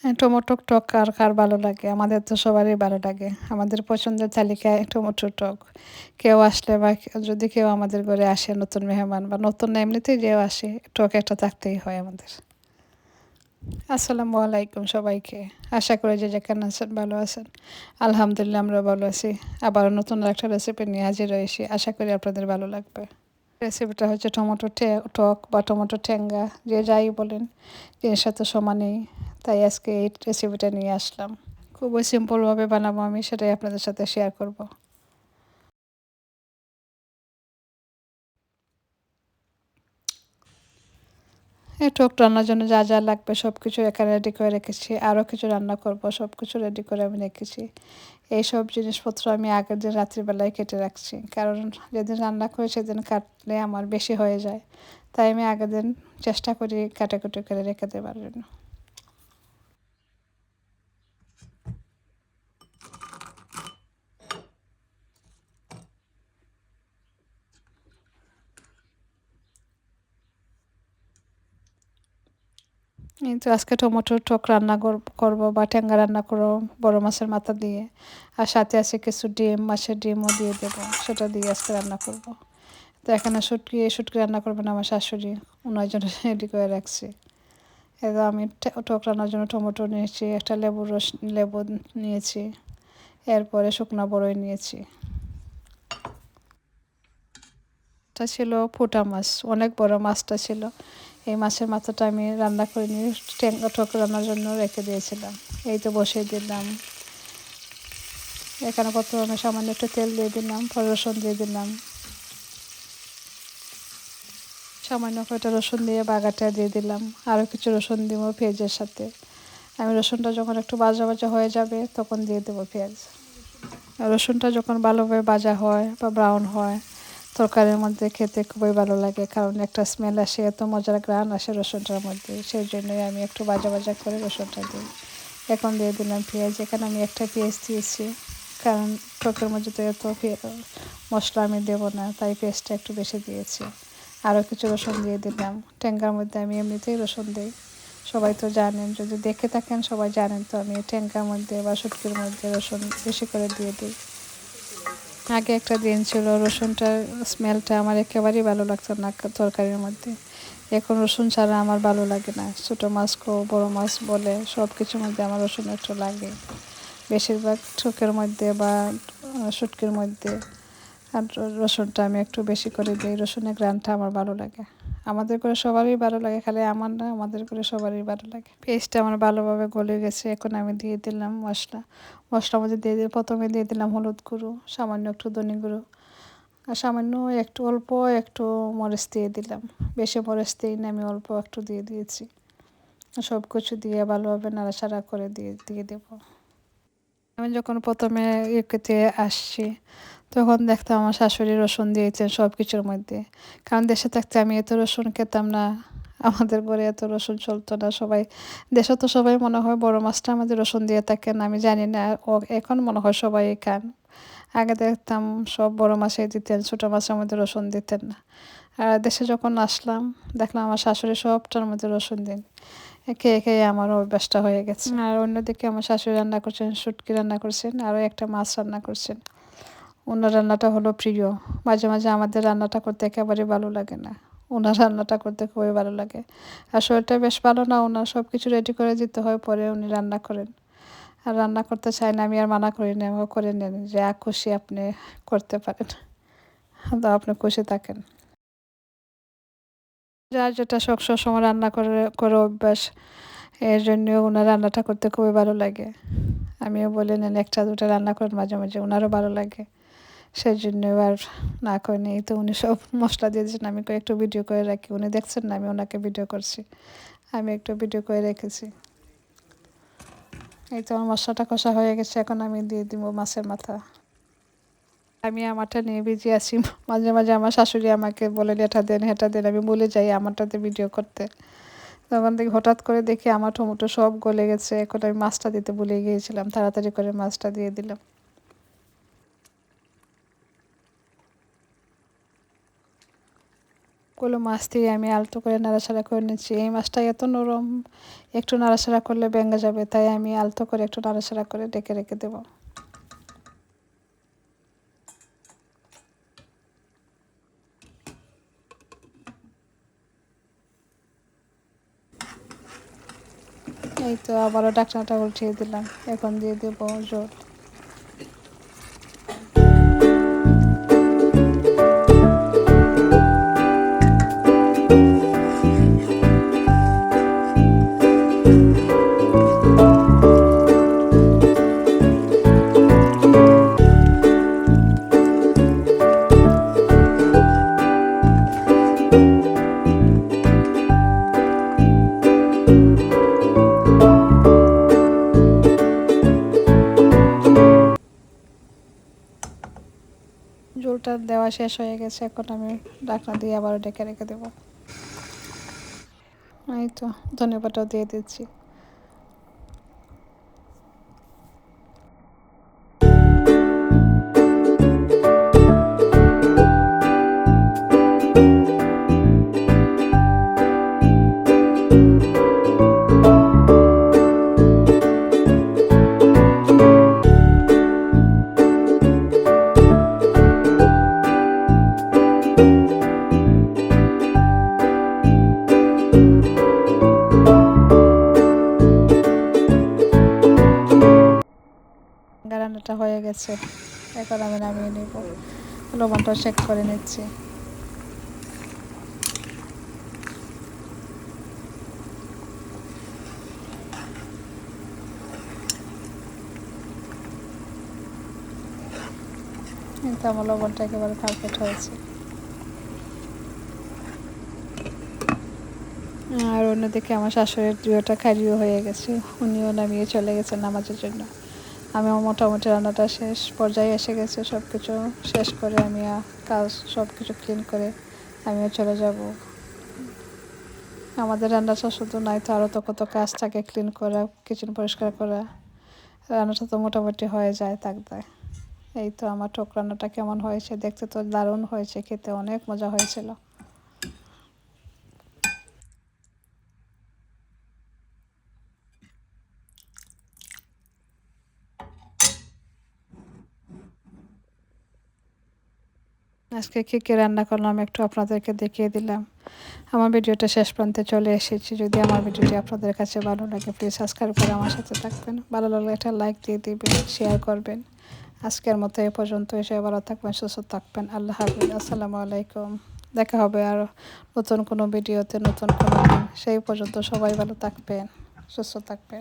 হ্যাঁ, টমেটো টক কার কার ভালো লাগে? আমাদের তো সবারই ভালো লাগে। আমাদের পছন্দের তালিকায় টমেটো টক। কেউ আসলে বা যদি কেউ আমাদের ঘরে আসে নতুন মেহমান বা নতুন না এমনিতেই যেও আসে, টক একটা থাকতেই হয় আমাদের। আসসালামু আলাইকুম সবাইকে। আশা করি যে যেখানে আছেন ভালো আছেন। আলহামদুলিল্লাহ আমরা ভালো আছি। আবারও নতুন একটা রেসিপি নিয়ে হাজির হয়েছি। আশা করি আপনাদের ভালো লাগবে। রেসিপিটা হচ্ছে টমেটো টক বা টমেটো ঠ্যাঙ্গা যে যাই বলেন, জিনিসটা তো সমানই। তাই আজকে এই রেসিপিটা নিয়ে আসলাম। খুবই সিম্পলভাবে বানাবো আমি, সেটাই আপনাদের সাথে শেয়ার করব। এই টক রান্নার জন্য যা যা লাগবে সব কিছু এখানে রেডি করে রেখেছি। আরও কিছু রান্না করব, সব কিছু রেডি করে আমি রেখেছি। এইসব জিনিসপত্র আমি আগের দিন রাত্রিবেলায় কেটে রাখছি, কারণ যেদিন রান্না করি সেদিন কাটলে আমার বেশি হয়ে যায়। তাই আমি আগের দিন চেষ্টা করি কাটাকুটি করে রেখে দেওয়ার জন্য। এই তো আজকে টমেটোর টক রান্না করব বা ঠ্যাঙ্গা রান্না করব বড় মাছের মাথা দিয়ে। আর সাথে আছে কিছু ডিম, মাছের ডিমও দিয়ে দেবো, সেটা দিয়ে আজকে রান্না করব। তো এখানে শুটকি রান্না করবেন আমার শাশুড়ি, ওনার জন্য রেডি করে রাখছি। এবার আমি টক রান্নার জন্য টমেটো নিয়েছি, একটা লেবু নিয়েছি, এরপরে শুকনো বড়ই নিয়েছি। এটা ছিল ফুটা মাছ, অনেক বড় মাছটা ছিল। এই মাছের মাথাটা আমি রান্না করে নিয়ে টক রান্নার জন্য রেখে দিয়েছিলাম। এই তো বসিয়ে দিলাম। এখানে প্রথমে আমি সামান্য একটু তেল দিয়ে দিলাম, পরে রসুন দিয়ে দিলাম। সামান্য কয়টা রসুন দিয়ে বাগারটা দিয়ে দিলাম। আরও কিছু রসুন দিব পেঁয়াজের সাথে। আমি রসুনটা যখন একটু ভাজা ভাজা হয়ে যাবে তখন দিয়ে দেবো পেঁয়াজ। রসুনটা যখন ভালোভাবে ভাজা হয় বা ব্রাউন হয়, তরকারির মধ্যে খেতে খুবই ভালো লাগে, কারণ একটা স্মেল আসে, এত মজার ঘ্রাণ আসে রসুনটার মধ্যে। সেই জন্যই আমি একটু ভাজা ভাজা করে রসুনটা দিই। এখন দিয়ে দিলাম পেঁয়াজ। এখানে আমি একটা পেঁয়াজ দিয়েছি, কারণ টকের মধ্যে তো এত মশলা আমি দেবো না, তাই পেঁয়াজটা একটু বেশি দিয়েছি। আরও কিছু রসুন দিয়ে দিলাম। ঠ্যাঙ্গার মধ্যে আমি এমনিতেই রসুন দিই, সবাই তো জানেন, যদি দেখে থাকেন সবাই জানেন তো আমি ঠ্যাঙ্গার মধ্যে বা শুটকির মধ্যে রসুন বেশি করে দিয়ে দিই। আগে একটা দিন ছিল রসুনটার স্মেলটা আমার একেবারেই ভালো লাগতো না তরকারির মধ্যে। এখন রসুন ছাড়া আমার ভালো লাগে না। ছোটো মাছ হোক বড়ো মাছ বলে সব কিছুর মধ্যে আমার রসুন একটু লাগে। বেশিরভাগ টকের মধ্যে বা শুটকির মধ্যে আর রসুনটা আমি একটু বেশি করে দিই। রসুনের ঘ্রাণটা আমার ভালো লাগে। আমাদের করে সবারই ভালো লাগে, খালি আমার না, আমাদের করে সবারই ভালো লাগে। পেস্টটা আমার ভালোভাবে গলে গেছে। এখন আমি দিয়ে দিলাম মশলার মধ্যে দিয়ে দিয়ে প্রথমে দিয়ে দিলাম হলুদ গুঁড়ো, সামান্য একটু ধনে গুঁড়ো, আর সামান্য একটু অল্প একটু মরিচ দিয়ে দিলাম। বেশি মরিচ দিই না, আমি অল্প একটু দিয়ে দিয়েছি। সব কিছু দিয়ে ভালোভাবে নাড়াচাড়া করে দিয়ে দিয়ে দেবো। আমি যখন প্রথমে ইউকেতে আসছি তখন দেখতাম আমার শাশুড়ি রসুন দিয়েছেন সব কিছুর মধ্যে, কারণ দেশে থাকতে আমি এত রসুন খেতাম না। আমাদের ঘরে এত রসুন চলতো না। সবাই দেশে তো সবাই মনে হয় বড় মাছটা আমাদের রসুন দিয়ে থাকেন, আমি জানি না। এখন মনে হয় সবাই খান। আগে দেখতাম সব বড় মাছে দিতেন, ছোটো মাছের মধ্যে রসুন দিতেন না। আর দেশে যখন আসলাম দেখলাম আমার শাশুড়ি সবটার মধ্যে রসুন দিন। খেয়ে খেয়ে আমার অভ্যাসটা হয়ে গেছে। আর অন্যদিকে আমার শাশুড়ি রান্না করছেন, শুটকি রান্না করছেন, আরও একটা মাছ রান্না করছেন। ওনার রান্নাটা হলো প্রিয়। মাঝে মাঝে আমাদের রান্নাটা করতে একেবারে ভালো লাগে না, ওনার রান্নাটা করতে খুবই ভালো লাগে। আর শরীরটা বেশ ভালো না, ওনার সব কিছু রেডি করে দিতে হয়, পরে উনি রান্না করেন। আর রান্না করতে চাই না, আমি আর মানা করি না, আমাকে করে নেন, যে খুশি আপনি করতে পারেন, তো আপনি খুশি থাকেন। যার যেটা শখ সবসময় রান্না করে করে অভ্যাস, এর জন্য ওনার রান্নাটা করতে খুবই ভালো লাগে। আমিও বলে নেন একটা দুটো রান্না করেন মাঝে মাঝে, ওনারও ভালো লাগে। সেই জন্য আর না করিনি। তো উনি সব মশলা দিয়ে দিয়েছেন, আমি একটু ভিডিও করে রাখি, উনি দেখছেন না আমি ওনাকে ভিডিও করছি, আমি একটু ভিডিও করে রেখেছি। এই তো আমার মশলাটা কষা হয়ে গেছে, এখন আমি দিয়ে দিব মাছের মাথা। আমি আমারটা নিয়ে বিজি আছি। মাঝে মাঝে আমার শাশুড়ি আমাকে বলে এটা দেন হেটা দেন, আমি বলে যাই আমারটাতে ভিডিও করতে। তখন দেখি হঠাৎ করে দেখি আমার টমেটো সব গলে গেছে। এখন আমি মাছটা দিতে ভুলে গিয়েছিলাম, তাড়াতাড়ি করে মাছটা দিয়ে দিলাম। গুলো মাছ দিয়ে আমি আলতো করে নাড়াচাড়া করে নিচ্ছি। এই মাছটা এত নরম, একটু নাড়াচাড়া করলে ভেঙে যাবে, তাই আমি আলতো করে একটু নাড়াচাড়া করে ডেকে রেখে দেবো। এই তো আবারও ঢাকনাটা উঠিয়ে দিলাম। এখন দিয়ে দেবো ঝোল। ঝোলটা দেওয়া শেষ হয়ে গেছে, এখন আমি ঢাকনা দিয়ে আবারও ডেকে রেখে দেবো। এই তো ধনেপাতাও দিয়ে দিচ্ছি। রান্নাটা হয়ে গেছে, এখন আমি নামিয়ে নিব। লবণটা চেক করে নিচ্ছি। কিন্তু আমার লবণটা একেবারে পারফেক্ট হয়েছে। আর অন্যদিকে আমার শাশুড়ির দুয়োটা খাইও হয়ে গেছে, উনিও নামিয়ে চলে গেছেন নামাজের জন্য। আমি মোটামুটি রান্নাটা শেষ পর্যায়ে এসে গেছে, সব কিছু শেষ করে আমি কাজ সব কিছু ক্লিন করে আমিও চলে যাব। আমাদের রান্নাটা শুধু নাই তো, আরও তো কত কাজ থাকে, ক্লিন করা, কিচেন পরিষ্কার করা। রান্নাটা তো মোটামুটি হয়ে যায় থাকতে। এই তো আমার টক রান্নাটা কেমন হয়েছে, দেখতে তো দারুণ হয়েছে, খেতে অনেক মজা হয়েছিল। আজকে কী কী রান্না করলাম একটু আপনাদেরকে দেখিয়ে দিলাম। আমার ভিডিওটা শেষ প্রান্তে চলে এসেছি। যদি আমার ভিডিওটি আপনাদের কাছে ভালো লাগে, প্লিজ সাবস্ক্রাইব করে আমার সাথে থাকবেন। ভালো লাগলে একটা লাইক দিয়ে দিবেন, শেয়ার করবেন। আজকের মতো এ পর্যন্ত, এসে ভালো থাকবেন, সুস্থ থাকবেন। আল্লাহ হাফিজ, আসসালামু আলাইকুম। দেখা হবে আর নতুন কোনো ভিডিওতে, নতুন কোনো দিন। সেই পর্যন্ত সবাই ভালো থাকবেন, সুস্থ থাকবেন।